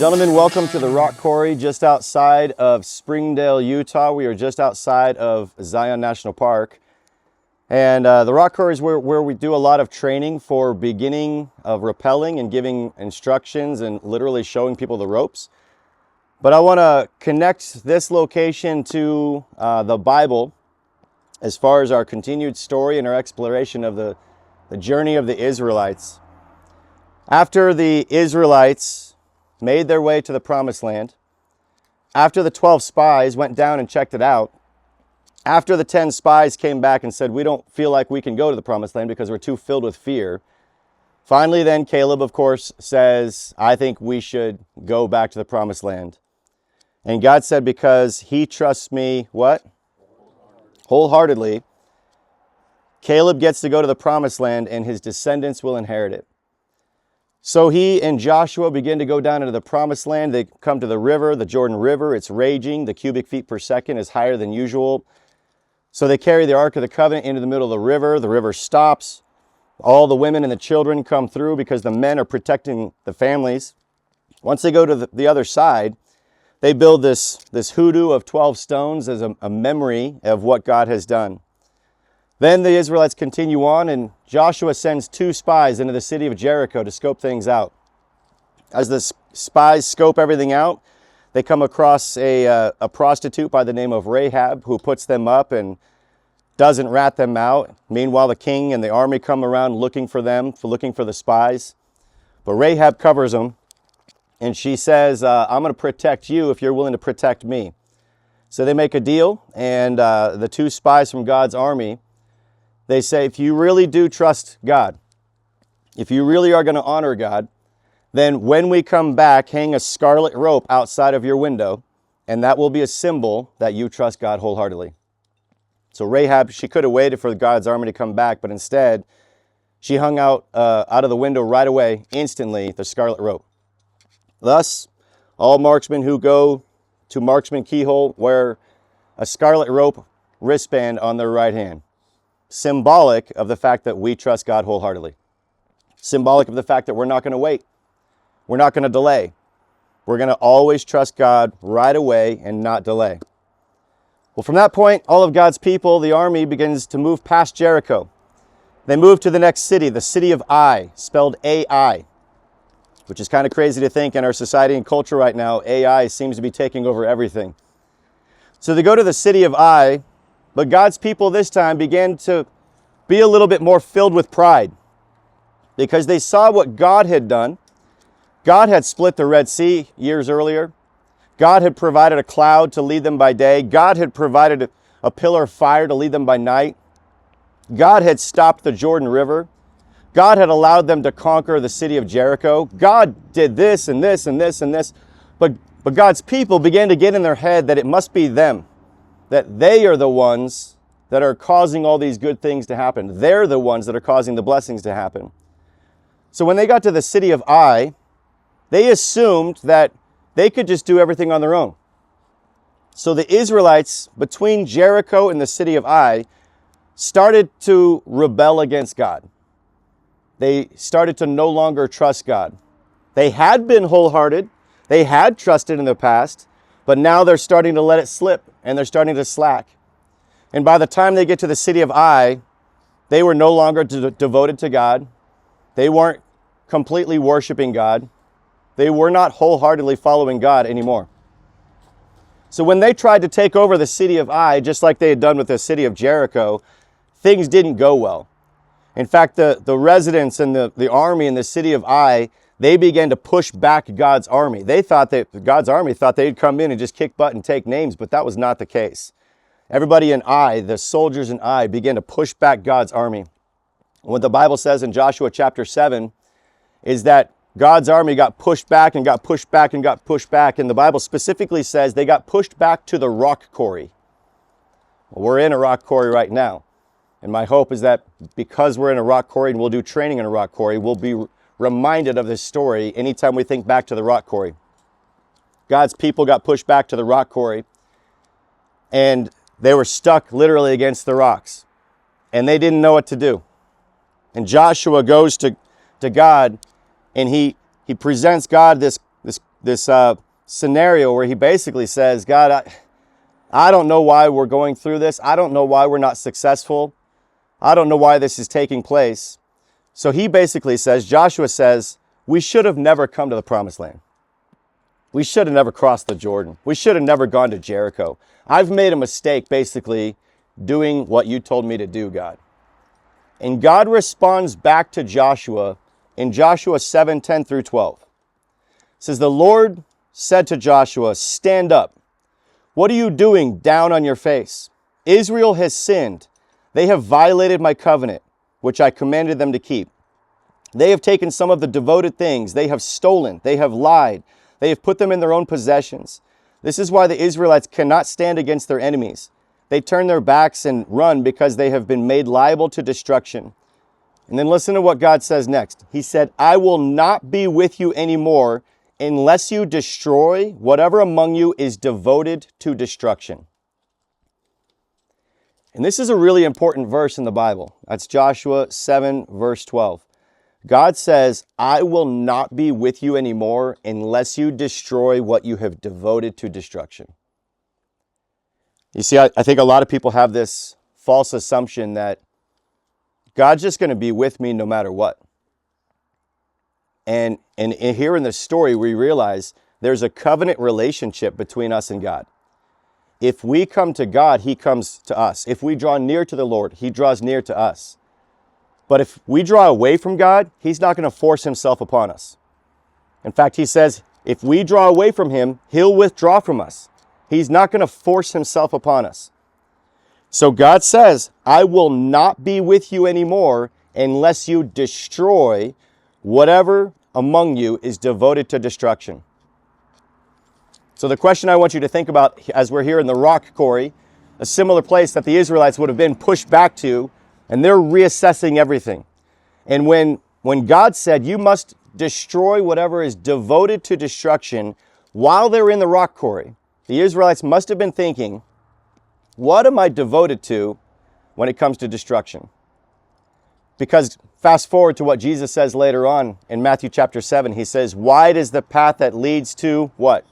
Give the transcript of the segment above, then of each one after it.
Gentlemen, welcome to the Rock Quarry just outside of Springdale, Utah. We are just outside of Zion National Park. And the Rock Quarry is where we do a lot of training for beginning of rappelling and giving instructions and literally showing people the ropes. But I want to connect this location to the Bible as far as our continued story and our exploration of the journey of the Israelites. After the Israelites made their way to the Promised Land, after the 12 spies went down and checked it out, after the 10 spies came back and said, we don't feel like we can go to the Promised Land because we're too filled with fear, finally then Caleb, of course, says, I think we should go back to the Promised Land. And God said, because he trusts me, what? Wholeheartedly, Caleb gets to go to the Promised Land and his descendants will inherit it. So he and Joshua begin to go down into the Promised Land. They come to the river, the Jordan River. It's raging. The cubic feet per second is higher than usual. So they carry the Ark of the Covenant into the middle of the river. The river stops. All the women and the children come through because the men are protecting the families. Once they go to the other side, they build this hoodoo of 12 stones as a memory of what God has done. Then the Israelites continue on, and Joshua sends 2 spies into the city of Jericho to scope things out. As the spies scope everything out, they come across a prostitute by the name of Rahab who puts them up and doesn't rat them out. Meanwhile, the king and the army come around looking for them, looking for the spies. But Rahab covers them, and she says, I'm going to protect you if you're willing to protect me. So they make a deal, and the 2 spies from God's army, they say, if you really do trust God, if you really are going to honor God, then when we come back, hang a scarlet rope outside of your window, and that will be a symbol that you trust God wholeheartedly. So Rahab, she could have waited for God's army to come back, but instead, she hung out of the window right away, instantly, the scarlet rope. Thus, all marksmen who go to marksman keyhole wear a scarlet rope wristband on their right hand. Symbolic of the fact that we trust God wholeheartedly. Symbolic of the fact that we're not going to wait. We're not going to delay. We're going to always trust God right away and not delay. Well, from that point, all of God's people, the army, begins to move past Jericho. They move to the next city, the city of Ai, spelled A-I, which is kind of crazy to think in our society and culture right now. AI seems to be taking over everything. So they go to the city of Ai, but God's people this time began to be a little bit more filled with pride because they saw what God had done. God had split the Red Sea years earlier. God had provided a cloud to lead them by day. God had provided a pillar of fire to lead them by night. God had stopped the Jordan River. God had allowed them to conquer the city of Jericho. God did this and this and this and this. But God's people began to get in their head that it must be them, that they are the ones that are causing all these good things to happen. They're the ones that are causing the blessings to happen. So when they got to the city of Ai, they assumed that they could just do everything on their own. So the Israelites between Jericho and the city of Ai started to rebel against God. They started to no longer trust God. They had been wholehearted. They had trusted in the past, but now they're starting to let it slip and they're starting to slack. And by the time they get to the city of Ai, they were no longer devoted to God. They weren't completely worshiping God. They were not wholeheartedly following God anymore. So when they tried to take over the city of Ai, just like they had done with the city of Jericho, things didn't go well. In fact, the residents and the army in the city of Ai, they began to push back God's army. They thought that God's army thought they'd come in and just kick butt and take names, but that was not the case. Everybody in Ai, the soldiers in Ai, began to push back God's army. What the Bible says in Joshua chapter 7 is that God's army got pushed back and got pushed back and got pushed back. And the Bible specifically says they got pushed back to the rock quarry. Well, we're in a rock quarry right now. And my hope is that because we're in a rock quarry and we'll do training in a rock quarry, we'll be reminded of this story anytime we think back to the rock quarry. God's people got pushed back to the rock quarry and they were stuck literally against the rocks and they didn't know what to do. And Joshua goes to God and he presents God this scenario where he basically says, God, I don't know why we're going through this. I don't know why we're not successful. I don't know why this is taking place. So he basically says, Joshua says, we should have never come to the promised land. We should have never crossed the Jordan. We should have never gone to Jericho. I've made a mistake basically doing what you told me to do, God. And God responds back to Joshua in Joshua 7:10 through 12. It says, the Lord said to Joshua, stand up. What are you doing down on your face? Israel has sinned. They have violated my covenant, which I commanded them to keep. They have taken some of the devoted things. They have stolen. They have lied. They have put them in their own possessions. This is why the Israelites cannot stand against their enemies. They turn their backs and run because they have been made liable to destruction. And then listen to what God says next. He said, I will not be with you anymore unless you destroy whatever among you is devoted to destruction. And this is a really important verse in the Bible. That's Joshua 7, verse 12. God says, I will not be with you anymore unless you destroy what you have devoted to destruction. You see, I think a lot of people have this false assumption that God's just going to be with me no matter what. And here in the story, we realize there's a covenant relationship between us and God. If we come to God, he comes to us. If we draw near to the Lord, he draws near to us. But if we draw away from God, he's not going to force himself upon us. In fact, he says, if we draw away from him, he'll withdraw from us. He's not going to force himself upon us. So God says, I will not be with you anymore unless you destroy whatever among you is devoted to destruction. So the question I want you to think about as we're here in the rock quarry, a similar place that the Israelites would have been pushed back to, and they're reassessing everything. And when God said, you must destroy whatever is devoted to destruction while they're in the rock quarry, the Israelites must have been thinking, what am I devoted to when it comes to destruction? Because fast forward to what Jesus says later on in Matthew chapter 7, he says, wide is the path that leads to what?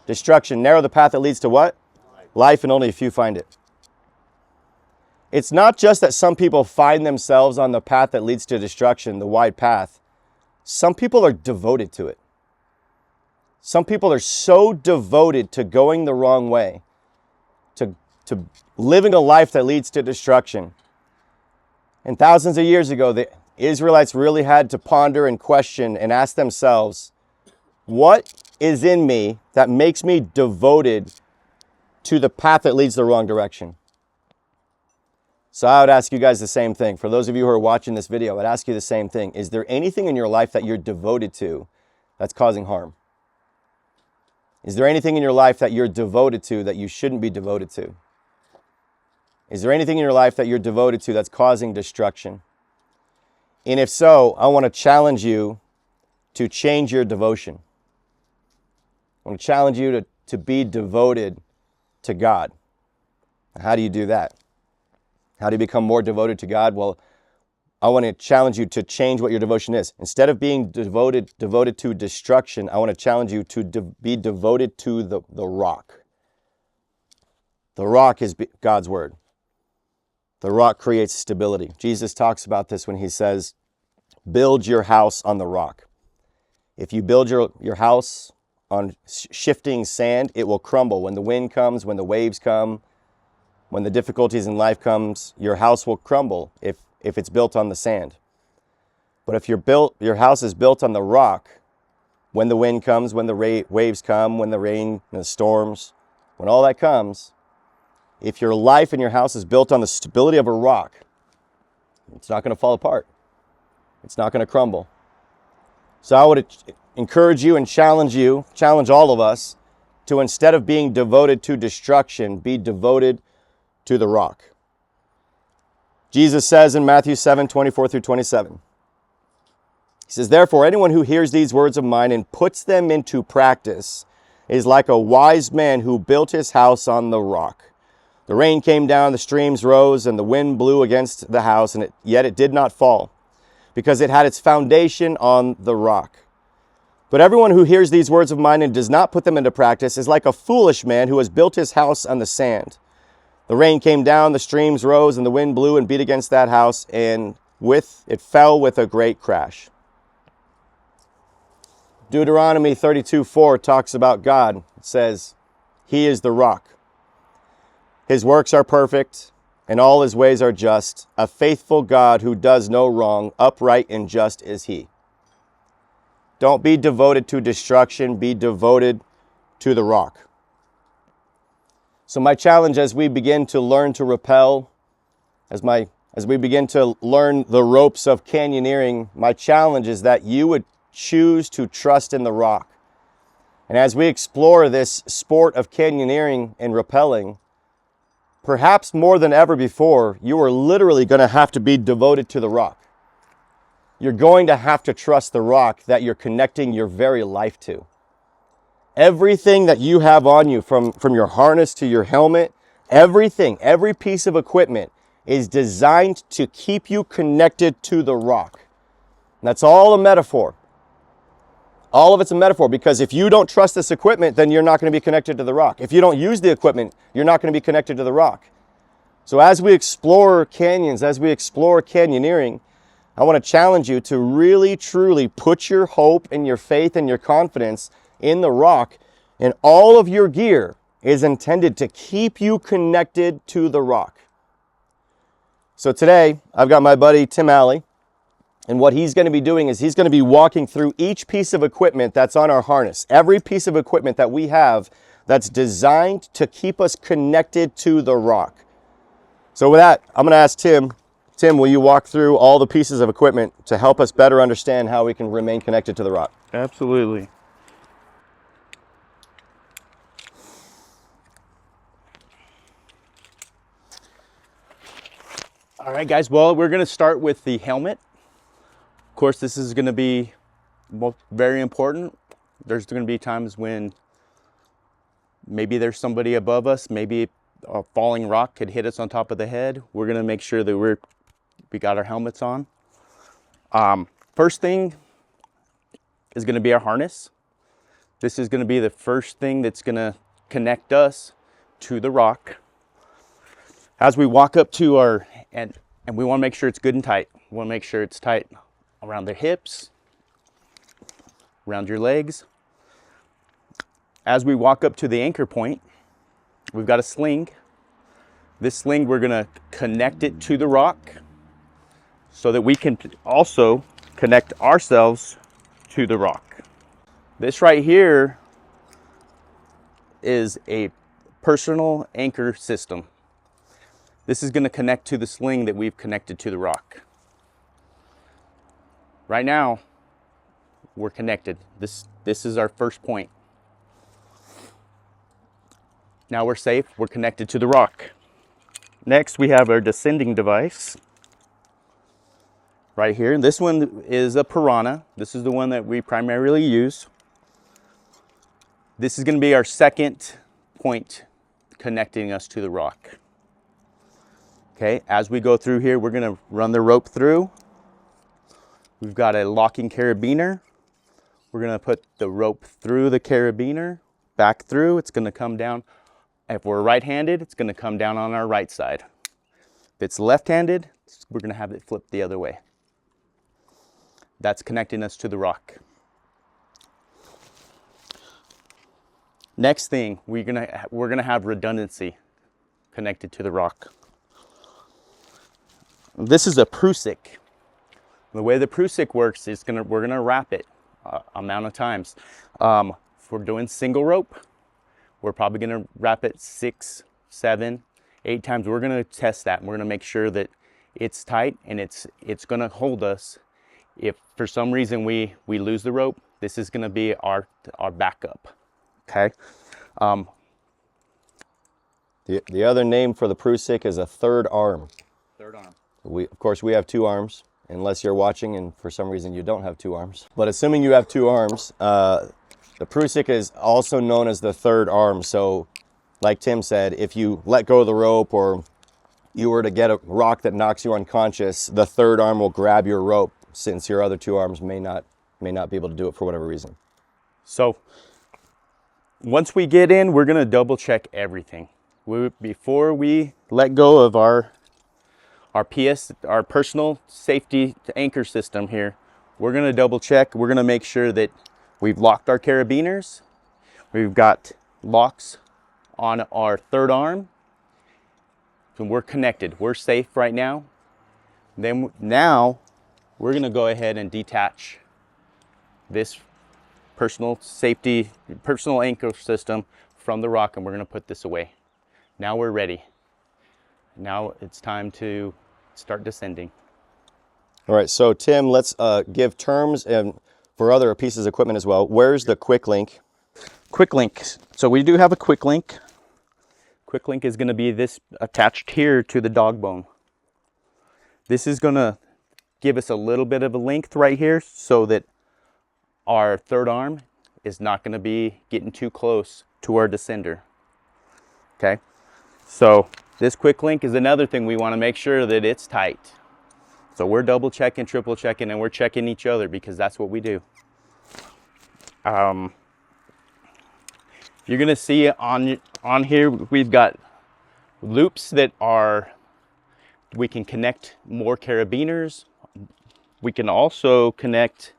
Destruction. Narrow the path that leads to what? Life, and only a few find it. It's not just that some people find themselves on the path that leads to destruction, the wide path. Some people are devoted to it. Some people are so devoted to going the wrong way, to living a life that leads to destruction. And thousands of years ago, the Israelites really had to ponder and question and ask themselves, what is in me that makes me devoted to the path that leads the wrong direction? So I would ask you guys the same thing. For those of you who are watching this video, I'd ask you the same thing. Is there anything in your life that you're devoted to that's causing harm? Is there anything in your life that you're devoted to that you shouldn't be devoted to? Is there anything in your life that you're devoted to that's causing destruction? And if so, I want to challenge you to change your devotion. I want to challenge you to be devoted to God. How do you do that? How do you become more devoted to God? Well, I want to challenge you to change what your devotion is. Instead of being devoted to destruction, I want to challenge you to be devoted to the rock. The rock is God's word. The rock creates stability. Jesus talks about this when he says, build your house on the rock. If you build your house on shifting sand, it will crumble. When the wind comes, when the waves come, when the difficulties in life comes, your house will crumble if it's built on the sand. But if your house is built on the rock, when the wind comes, when the waves come, when the rain and the storms, when all that comes, if your life and your house is built on the stability of a rock, it's not going to fall apart. It's not going to crumble. So I would encourage you and challenge all of us, to instead of being devoted to destruction, be devoted to the rock. Jesus says in Matthew 7, 24 through 27, he says, therefore, anyone who hears these words of mine and puts them into practice is like a wise man who built his house on the rock. The rain came down, the streams rose, and the wind blew against the house, yet it did not fall, because it had its foundation on the rock. But everyone who hears these words of mine and does not put them into practice is like a foolish man who has built his house on the sand. The rain came down, the streams rose, and the wind blew and beat against that house, and it fell with a great crash. Deuteronomy 32:4 talks about God. It says, He is the rock. His works are perfect, and all his ways are just. A faithful God who does no wrong, upright and just is he. Don't be devoted to destruction, be devoted to the rock. So my challenge as we begin to learn to rappel, as we begin to learn the ropes of canyoneering, my challenge is that you would choose to trust in the rock. And as we explore this sport of canyoneering and rappelling, perhaps more than ever before, you are literally going to have to be devoted to the rock. You're going to have to trust the rock that you're connecting your very life to. Everything that you have on you, from your harness to your helmet, everything, every piece of equipment is designed to keep you connected to the rock. And that's all a metaphor. All of it's a metaphor, because if you don't trust this equipment, then you're not going to be connected to the rock. If you don't use the equipment, you're not going to be connected to the rock. So as we explore canyons, as we explore canyoneering, I want to challenge you to really, truly put your hope and your faith and your confidence in the rock, and all of your gear is intended to keep you connected to the rock. So today, I've got my buddy Tim Alley, and what he's going to be doing is he's going to be walking through each piece of equipment that's on our harness, every piece of equipment that we have that's designed to keep us connected to the rock. So with that, I'm going to ask Tim, will you walk through all the pieces of equipment to help us better understand how we can remain connected to the rock? Absolutely. All right, guys, well, we're going to start with the helmet. Of course, this is going to be very important. There's going to be times when maybe there's somebody above us, maybe a falling rock could hit us on top of the head. We're going to make sure that we got our helmets on. First thing is going to be our harness. This is going to be the first thing that's going to connect us to the rock. As we walk up to our, and we want to make sure it's good and tight. We want to make sure it's tight around the hips, around your legs. As we walk up to the anchor point, we've got a sling. This sling, we're going to connect it to the rock so that we can also connect ourselves to the rock. This right here is a personal anchor system. This is going to connect to the sling that we've connected to the rock. Right now, we're connected. This is our first point. Now we're safe, we're connected to the rock. Next, we have our descending device right here. This one is a Piranha. This is the one that we primarily use. This is going to be our second point connecting us to the rock. Okay, as we go through here, we're going to run the rope through. We've got a locking carabiner. We're going to put the rope through the carabiner, back through. It's going to come down. If we're right-handed, it's going to come down on our right side. If it's left-handed, we're going to have it flip the other way. That's connecting us to the rock. Next thing, we're gonna have redundancy connected to the rock. This is a Prusik. The way the Prusik works is we're gonna wrap it amount of times. If we're doing single rope, we're probably gonna wrap it 6, 7, 8 times. We're gonna test that, and we're gonna make sure that it's tight and it's gonna hold us. If for some reason we lose the rope, this is gonna be our backup. Okay. The other name for the Prusik is a third arm. Third arm. Of course, we have 2 arms, unless you're watching and for some reason you don't have 2 arms. But assuming you have 2 arms, the Prusik is also known as the third arm. So, like Tim said, if you let go of the rope or you were to get a rock that knocks you unconscious, the third arm will grab your rope, since your other 2 arms may not be able to do it for whatever reason. So once we get in, we're gonna double check everything. Before we let go of our personal safety anchor system here, we're gonna double check. We're gonna make sure that we've locked our carabiners. We've got locks on our third arm. So we're connected, we're safe right now. Now we're gonna go ahead and detach this personal anchor system from the rock, and we're gonna put this away. Now we're ready. Now it's time to start descending. All right, so Tim, let's give terms and for other pieces of equipment as well. Where's the quick link? Quick link. So we do have a quick link. Quick link is gonna be this attached here to the dog bone. This is gonna give us a little bit of a length right here so that our third arm is not gonna be getting too close to our descender. Okay, so this quick link is another thing we wanna make sure that it's tight. So we're double checking, triple checking, and we're checking each other because that's what we do. You're gonna see on here, we've got loops that we can connect more carabiners. We can also connect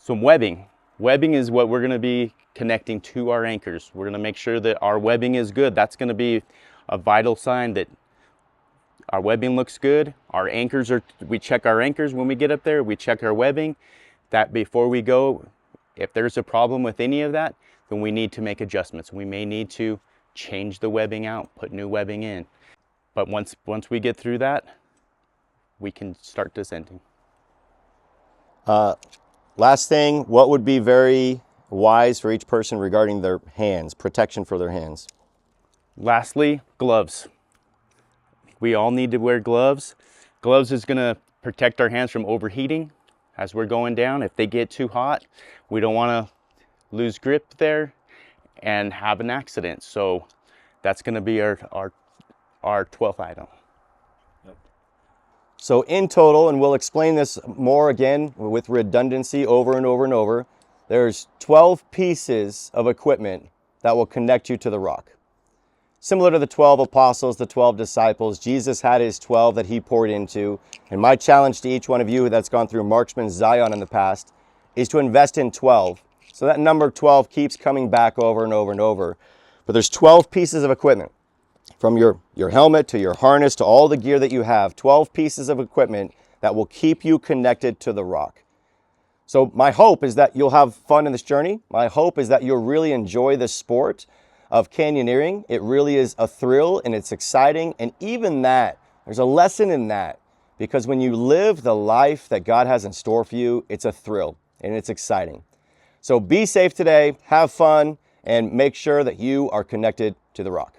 some webbing. Webbing is what we're gonna be connecting to our anchors. We're gonna make sure that our webbing is good. That's gonna be a vital sign that our webbing looks good. We check our anchors when we get up there. We check our webbing. That before we go, if there's a problem with any of that, then we need to make adjustments. We may need to change the webbing out, put new webbing in. But once we get through that, we can start descending. Last thing, what would be very wise for each person regarding their hands, protection for their hands? Lastly, gloves. We all need to wear gloves. Gloves is gonna protect our hands from overheating as we're going down. If they get too hot, we don't wanna lose grip there and have an accident. So that's gonna be our 12th item. So in total, and we'll explain this more again with redundancy over and over and over, there's 12 pieces of equipment that will connect you to the rock. Similar to the 12 apostles, the 12 disciples, Jesus had his 12 that he poured into. And my challenge to each one of you that's gone through Marksman Zion in the past is to invest in 12. So that number 12 keeps coming back over and over and over. But there's 12 pieces of equipment, from your helmet to your harness to all the gear that you have, 12 pieces of equipment that will keep you connected to the rock. So my hope is that you'll have fun in this journey. My hope is that you'll really enjoy the sport of canyoneering. It really is a thrill and it's exciting. And even that, there's a lesson in that, because when you live the life that God has in store for you, it's a thrill and it's exciting. So be safe today, have fun, and make sure that you are connected to the rock.